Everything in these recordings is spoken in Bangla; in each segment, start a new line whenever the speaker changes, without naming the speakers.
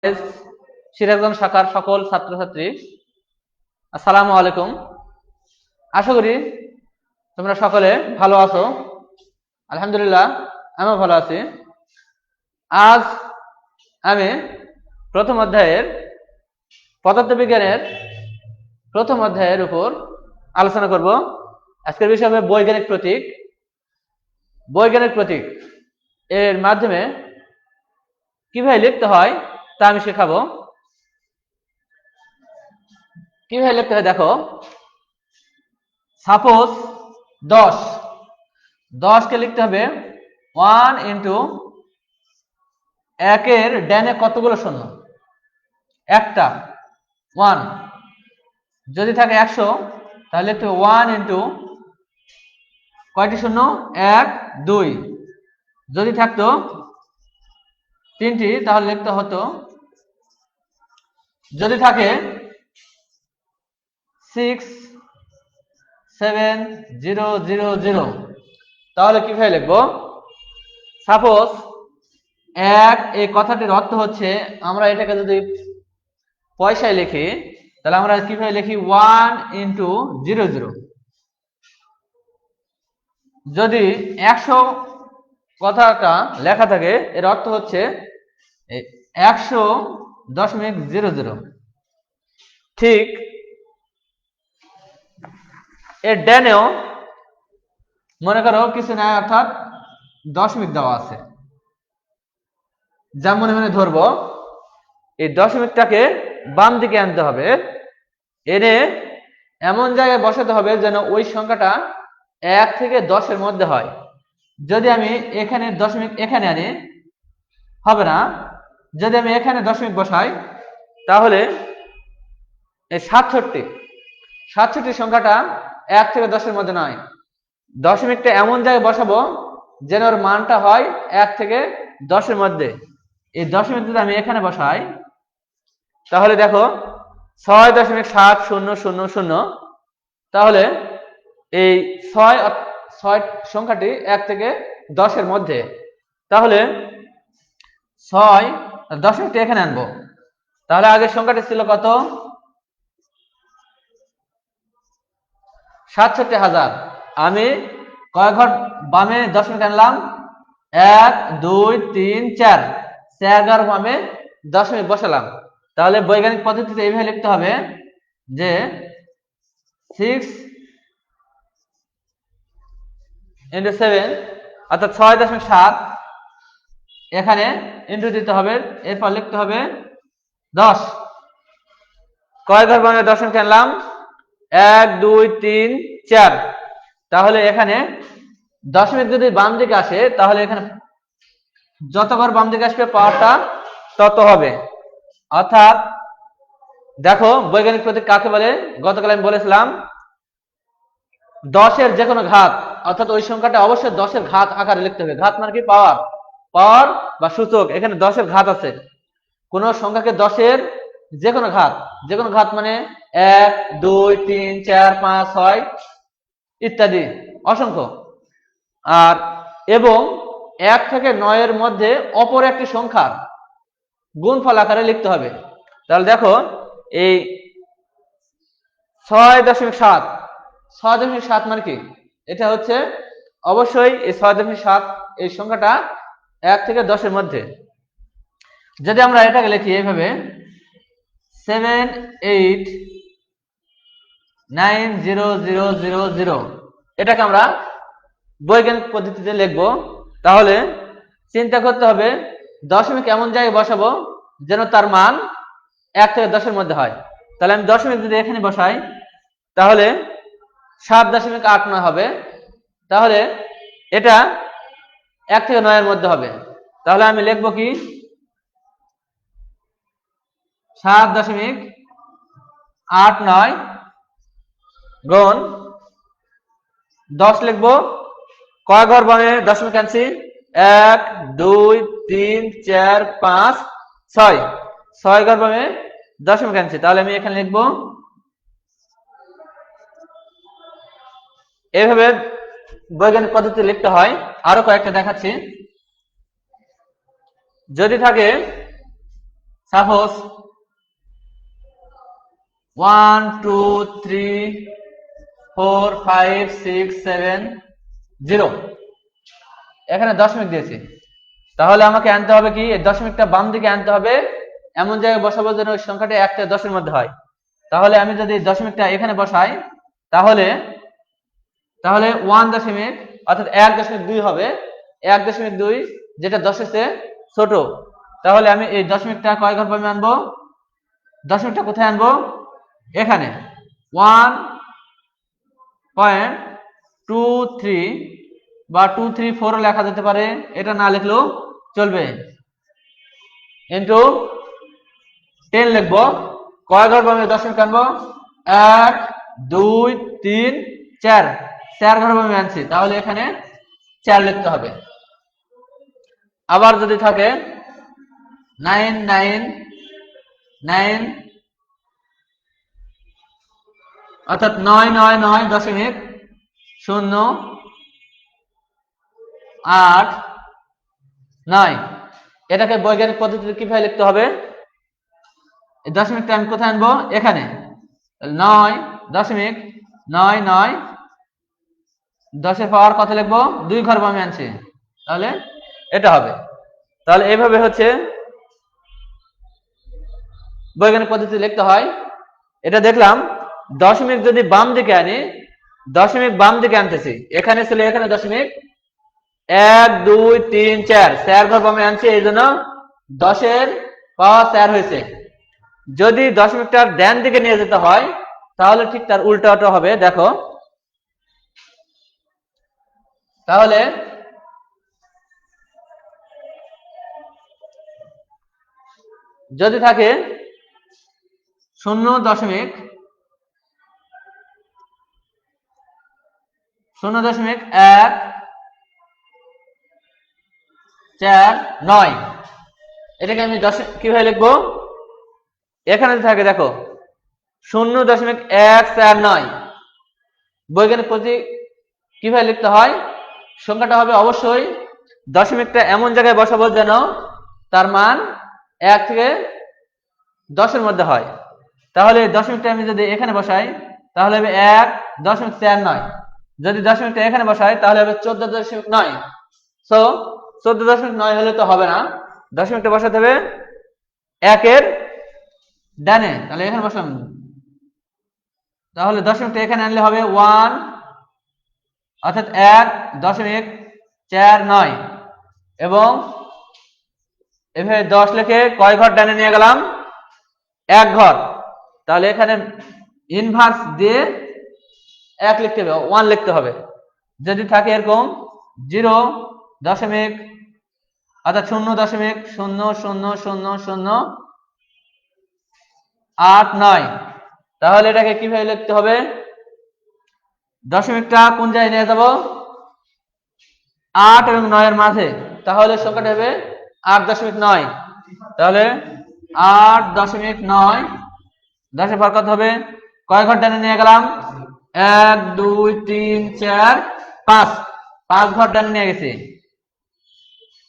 সিরাজগঞ্জ শাখার সকল ছাত্রছাত্রী আসসালামু আলাইকুম। আশা করি তোমরা সকলে ভালো আছো। আলহামদুলিল্লাহ আমিও ভালো আছি। আজ আমি প্রথম অধ্যায়ের পদার্থবিজ্ঞানের প্রথম অধ্যায়ের উপর আলোচনা করব। আজকের বিষয় হবে বৈজ্ঞানিক প্রতীক। বৈজ্ঞানিক প্রতীক এর মাধ্যমে কিভাবে লিখতে হয় তা আমি শেখাবো। কিভাবে লিখতে হয় দেখো, সাপোজ 10 কে লিখতে হবে 1 ইন্টু একের ডানে কতগুলো শূন্য, একটা 1। যদি থাকে 100 তাহলে লিখতে হবে 1 ইন্টু কয়টি শূন্য, 1 2। যদি থাকতো 3টি তাহলে লিখতে হতো, যদি থাকে 6 7 0 0 0 তাহলে কিভাবে লিখবো। সাপোজ 1 এই কথাটির অর্থ হচ্ছে, আমরা এটাকে যদি পয়সায় লিখি তাহলে আমরা কিভাবে লিখি 1 ইন্টু 0 0। যদি 100 কথাটা লেখা থাকে এর অর্থ হচ্ছে 100.00। ঠিক এর ডানেও মনে করো কিছু নাই, অর্থাৎ দশমিক দেওয়া আছে, যা মনে মনে ধরবো। এই দশমিকটাকে বাম দিকে আনতে হবে, এনে এমন জায়গায় বসাতে হবে যেন ওই সংখ্যাটা 1 থেকে 10-এর মধ্যে হয়। যদি আমি এখানে দশমিক এখানে আনি হবে না, যদি আমি এখানে দশমিক বসাই তাহলে এই 67 সংখ্যাটা 1 থেকে 10-এর মধ্যে নয়। দশমিকটা এমন জায়গায় বসাবো যেন ওর মানটা হয় 1 থেকে 10-এর মধ্যে। এই দশমিক যদি আমি এখানে বসাই তাহলে দেখো 6.7000, তাহলে এই 6 সংখ্যাটি 1 থেকে 10-এর মধ্যে। তাহলে 6 দশমিকটা এখানে আনবো, তাহলে আগের সংখ্যাটি ছিল কত, 67,000। আমি কয় ঘর বামে দশমিক আনলাম, 1 2 3 4 ঘর বামে দশমিক বসালাম। তাহলে বৈজ্ঞানিক পদ্ধতিতে এইভাবে লিখতে হবে যে 6 ইন্টু 7 অর্থাৎ 6.7 এখানে ইন্টু দিতে হবে, এরপর লিখতে হবে 10। কয় ঘর বামে দশমিক আনলাম, 1 2 3 4। তাহলে এখানে দশমিক যদি বাম দিকে আসে তাহলে এখানে যত ঘর বাম দিকে আসবে পাওয়ারটা তত হবে। অর্থাৎ দেখো বৈজ্ঞানিক প্রতীক কাকে বলে, গতকাল আমি বলেছিলাম 10-এর যে কোনো ঘাত, অর্থাৎ ওই সংখ্যাটা অবশ্যই 10-এর ঘাত আকারে লিখতে হবে। ঘাত মানে কি, পাওয়ার, পাওয়ার বা সূচক। এখানে 10-এর ঘাত আছে, কোন সংখ্যাকে 10-এর যে কোনো ঘাত মানে 1 2 3 4 5 6 ইত্যাদি অসংখ্য। আর এবং 1 থেকে 9-এর মধ্যে অপর একটি সংখ্যার গুণফল আকারে লিখতে হবে। তাহলে দেখো এই 6.7 মানে কি, এটা হচ্ছে অবশ্যই এই 6.7 এই সংখ্যাটা 1 থেকে 10-এর মধ্যে। যদি আমরা এটাকে লিখি এইভাবে 7 8 9 0 0 0 0, এটাকে আমরা বৈজ্ঞানিক পদ্ধতিতে লিখবো। তাহলে চিন্তা করতে হবে দশমিক এমন জায়গায় বসাবো যেন তার মান 1 থেকে 10-এর মধ্যে হয়। তাহলে আমি দশমিক যদি এখানে বসাই তাহলে 7.89 হবে। তাহলে এটা 1 থেকে 9-এর মধ্যে হবে। তাহলে আমি লিখবো কি 7.89 গুণ 10 লিখবো। কয় ঘর বামে দশমিক আনছি, 1 2 3 4 5 6 ঘর বামে দশমিক আনছি। তাহলে আমি এখানে লিখবো এইভাবে বৈজ্ঞানিক পদ্ধতি লিখতে হয়। আরো কয়েকটা দেখাচ্ছি। যদি থাকে সাপোজ 1 2 3 4 5 6 7 0 এখানে দশমিক দিয়েছি, তাহলে আমাকে আনতে হবে কি এই দশমিকটা বাম দিকে আনতে হবে, এমন জায়গায় বসাবো যেন ওই সংখ্যাটা 1 থেকে 10 এর মধ্যে হয়। তাহলে আমি যদি দশমিকটা এখানে বসাই তাহলে 1 দশমিক অর্থাৎ 1.2 হবে, 1.2 যেটা 10 এর চেয়ে ছোট। তাহলে আমি এই দশমিকটা কয় ঘর বামে আনবো, দশমিকটা কোথায় আনবো, এখানে 1.23 বা 234 লেখা যেতে পারে, এটা না লিখলেও চলবে, ইনটু 10 লিখবো। কয় ঘর বামে দশমিক আনবো, 1 2 3 4, 4 ঘর বামে আনছি, তাহলে এখানে 4 লিখতে হবে। আবার যদি থাকে 9 9 9 অর্থাৎ 999.08 এটাকে বৈজ্ঞানিক পদ্ধতিতে কিভাবে লিখতে হবে, এই দশমিকটা আমি কোথায় আনবো, এখানে 9.99 10 এর পাওয়ার কত লিখবো, 2 ঘর বামে আনছি, তাহলে এটা হবে। তাহলে এইভাবে হচ্ছে বৈজ্ঞানিক পদ্ধতি লিখতে হয়। এটা দেখলাম দশমিক যদি বাম দিকে আনি, দশমিক বাম দিকে আনতেছি, এখানে ছিল এখানে দশমিক 1 2 3 4, 4 ঘর বামে আনছি, এই জন্য 10 এর পাওয়ার 4 হয়েছে। যদি দশমিকটার ডান দিকে নিয়ে যেতে হয় তাহলে ঠিক তার উল্টাটা হবে, দেখো তাহলে যদি থাকে 0.149 এটাকে আমি কিভাবে লিখবো, এখানে থাকে দেখো 0.149, বৈজ্ঞানিক পদ্ধতি কিভাবে লিখতে হয়, সংখ্যাটা হবে অবশ্যই দশমিকটা এমন জায়গায় বসাবো যেন তার মান 1 থেকে 10 এর মধ্যে হয়। তাহলে দশমিকটা আমি যদি এখানে বসাই তাহলে হবে 1.49, যদি দশমিকটা এখানে বসাই তাহলে হবে 14.9। সো 14.9 হলে তো হবে না, দশমিকটা বসাতে হবে 1 এর ডানে, তাহলে এখানে বসালাম, তাহলে দশমিকটা এখানে আনলে হবে 1 অর্থাৎ 1.49 এবং এভাবে 10 লিখে কয় ঘর ডানে নিয়ে গেলাম, 1 ঘর, তাহলে এখানে ইনভার্স দিয়ে 1 লিখতে হবে, 1 লিখতে হবে। যদি থাকে এরকম 0 দশমিক অর্থাৎ 0.000089, তাহলে এটাকে কিভাবে লিখতে হবে, দশমিকটা কোন জায়গায় নিয়ে যাব, 8 এবং 9 এর মাঝে, তাহলে সংখ্যাটা হবে 8.9, তাহলে 8.9 10 এর পর কত হবে, কয় ঘর ডানে নিয়ে গেলাম, 1 2 3 4 5, 5 ঘর ডানে নিয়ে গেছি,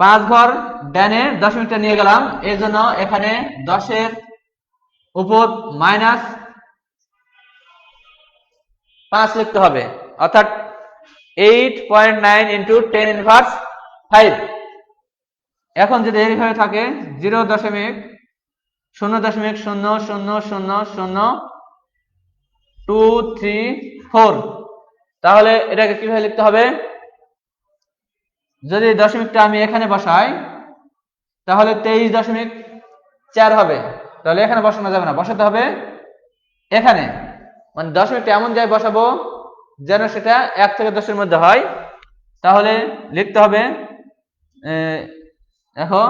5 ঘর ডানে দশমিকটা নিয়ে গেলাম, এই জন্য এখানে 10 এর উপর -5 লিখতে হবে, অর্থাৎ 8.9 ইন্টু 10 ইনভার্স 5। এখন যদি এইভাবে থাকে 0.0000234, তাহলে এটাকে কিভাবে লিখতে হবে, যদি দশমিকটা আমি এখানে বসাই তাহলে 23.4 হবে, তাহলে এখানে বসানো যাবে না, বসাতে হবে এখানে, মানে দশমিকটা এমন জায়গায় বসাবো যেন সেটা 1 থেকে 10 এর মধ্যে হয়। তাহলে লিখতে হবে দেখো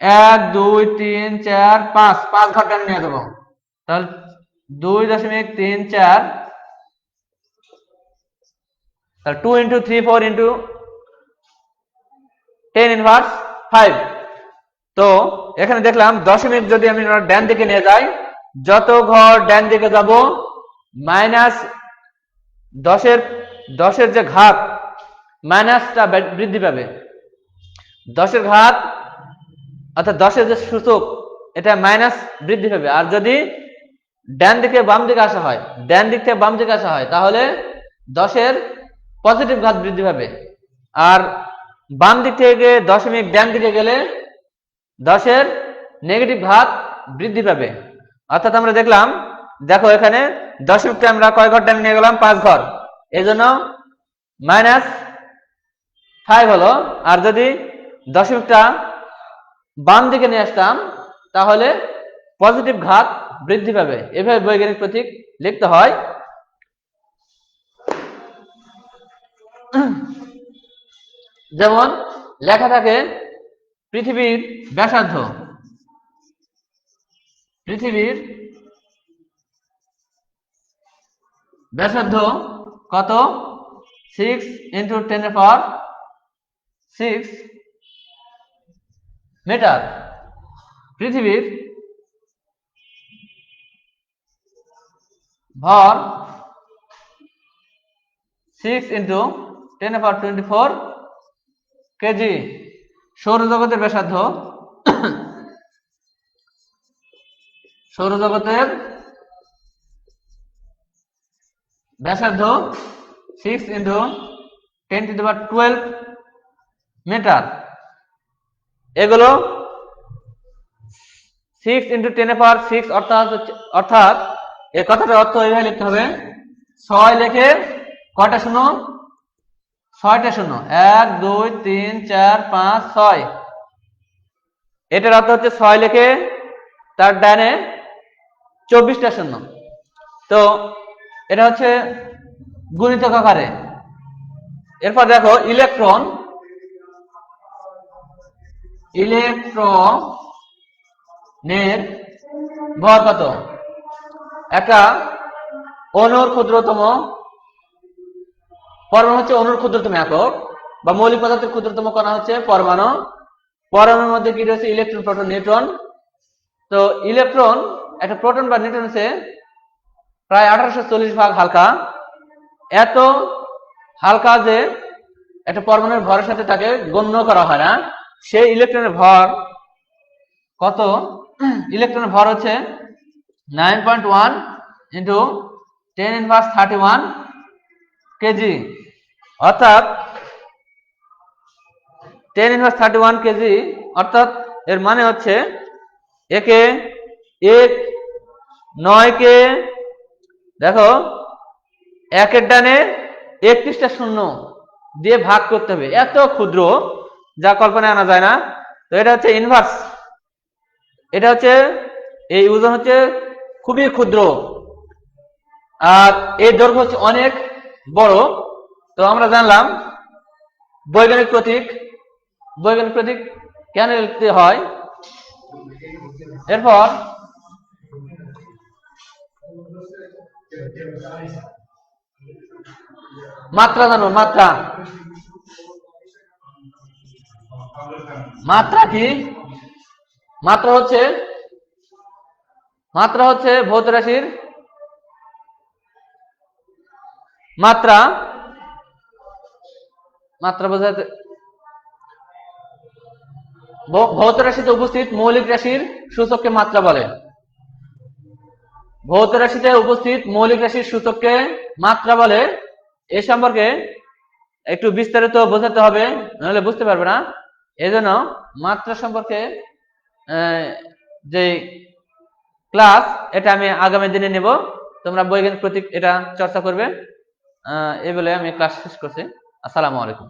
1 2 3 4 5, 5 ঘর ডানে নিয়ে দেবো, তাহলে 2.34, তাহলে 2 ইন্টু 3 4 ইন্টু 10 ইনভার্স 5। তো এখানে দেখলাম দশমিক যদি আমি ডান দিকে নিয়ে যাই, যত ঘর ডান দিকে যাব -10 যে ঘাত মাইনাসটা বৃদ্ধি পাবে, 10 এর ঘাত অর্থাৎ 10 এর যে সূচক এটা মাইনাস বৃদ্ধি পাবে। আর যদি ডান দিকে বাম দিকে আসা হয়, ডান দিক থেকে বাম দিকে আসা হয়, তাহলে 10-এর পজিটিভ ঘাত বৃদ্ধি পাবে। আর বাম দিক থেকে দশমিক ডান দিকে গেলে 10-এর নেগেটিভ ঘাত বৃদ্ধি পাবে। অর্থাৎ আমরা দেখলাম, দেখো এখানে দশমিকটা আমরা কয় ঘর ডান নিয়ে গেলাম? 5 ঘর, এই জন্য -5 হলো। আর যদি দশমিকটা বাম দিকে নিয়ে আসতাম তাহলে পজিটিভ ঘাত বৃদ্ধি পাবে। এভাবে বৈজ্ঞানিক প্রতীক লিখতে হয়। যেমন লেখা থাকে পৃথিবীর ব্যাসার্ধ, পৃথিবীর ব্যাসার্ধ কত? 6 × 10⁶ মিটার। পৃথিবীর ভর 6 × 10⁻24 কেজি। সৌরজগতের ব্যাসার্ধ, সৌরজগতের ব্যাসার্ধ 6 × 10⁻12 মিটার। এগুলো 6 × 10⁶ অর্থাৎ এই কথাটার অর্থ এইভাবে লিখতে হবে, 6 লিখে কয়টা শূন্য? 6টা শূন্য। 1 2 3 4 5 6। এটার অর্থ হচ্ছে 6 লিখে তার ডানে 24টা শূন্য। তো এটা হচ্ছে গুণিতক আকারে। এরপর দেখো ইলেকট্রনের ভর কত? একটা অণুর ক্ষুদ্রতম পরমাণু হচ্ছে অণুর ক্ষুদ্রতম একক, বা মৌলিক পদার্থের ক্ষুদ্রতম কণা হচ্ছে পরমাণু। পরমাণুর মধ্যে কি রয়েছে? Electron, proton, neutron. তো ইলেকট্রন একটা প্রোটন বা নিউট্রন হচ্ছে প্রায় 1840 ভাগ হালকা। এত হালকা যে একটা পরমাণুর ভরের সাথে তাকে গণ্য করা হয় না। সেই ইলেকট্রনের ভর কত? ইলেকট্রনের ভর হচ্ছে 9.1 × 10⁻31 কেজি। অর্থাৎ 10⁻31 কেজি। অর্থাৎ এর মানে হচ্ছে একে 9কে দেখো 1-এর ডানে 31টা শূন্য দিয়ে ভাগ করতে হবে। এত ক্ষুদ্র, যা কল্পনায় আনা যায় না। তো এটা হচ্ছে ইনভার্স, এটা হচ্ছে এই ওজন হচ্ছে খুবই ক্ষুদ্র, আর এই দৈর্ঘ্য হচ্ছে অনেক বড়। তো আমরা জানলাম বৈজ্ঞানিক প্রতীক কেন লিখতে হয়। এরপর মাত্রা জানো, মাত্রা কি? মাত্রা হচ্ছে ভৌত রাশির মাত্রা বোঝাতে ভৌত রাশিতে উপস্থিত মৌলিক রাশির সূচককে মাত্রা বলে। ভৌত রাশিতে উপস্থিত মৌলিক রাশির সূচককে মাত্রা বলে। এ সম্পর্কে একটু বিস্তারিত বোঝাতে হবে, নাহলে বুঝতে পারবে না। এজন্য মাত্রা সম্পর্কে যে ক্লাস, এটা আমি আগামী দিনে নেব। তোমরা বৈজ্ঞানিক প্রতীক এটা চর্চা করবে। এই বলে আমি ক্লাস শেষ করছি। আসসালামু আলাইকুম।